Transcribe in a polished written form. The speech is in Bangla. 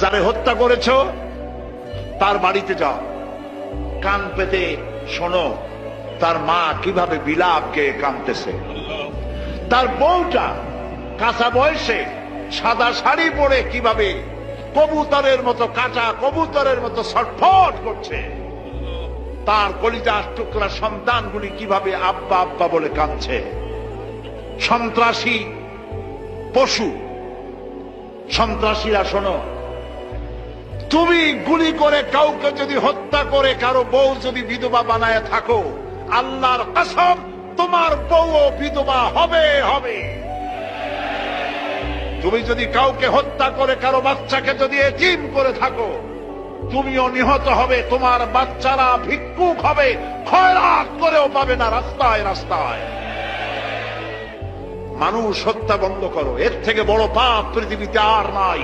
যারে হত্যা করেছ তার বাড়িতে যাও, কান পেতে শোনো তার মা কিভাবে বিলাপ গেয়ে কাঁদতেছে। তার বউটা কাঁচা বয়সে সাদা শাড়ি পরে কিভাবে কবুতরের মতো, কাঁচা কবুতরের মতো ছটফট করছে। তার কলিজার টুকরা সন্তানগুলি কিভাবে আব্বা আব্বা বলে কাঁদছে। সন্ত্রাসী পশু, সন্ত্রাসীরা শোনো, তুমি গুলি করে কাউকে যদি হত্যা করে কারো বউ যদি বিধবা বানায় থাকো, আল্লাহর কসম তোমার বউও বিধবা হবে হবে। তুমি যদি কাউকে হত্যা করে কারো বাচ্চাকে যদি এতিম করে থাকো, তুমিও নিহত হবে, তোমার বাচ্চারা ভিক্ষুক হবে, খয়রাত করেও পাবে না রাস্তায় রাস্তায়। মানুষ হত্যা বন্ধ করো, এর থেকে বড় পাপ পৃথিবীতে আর নাই।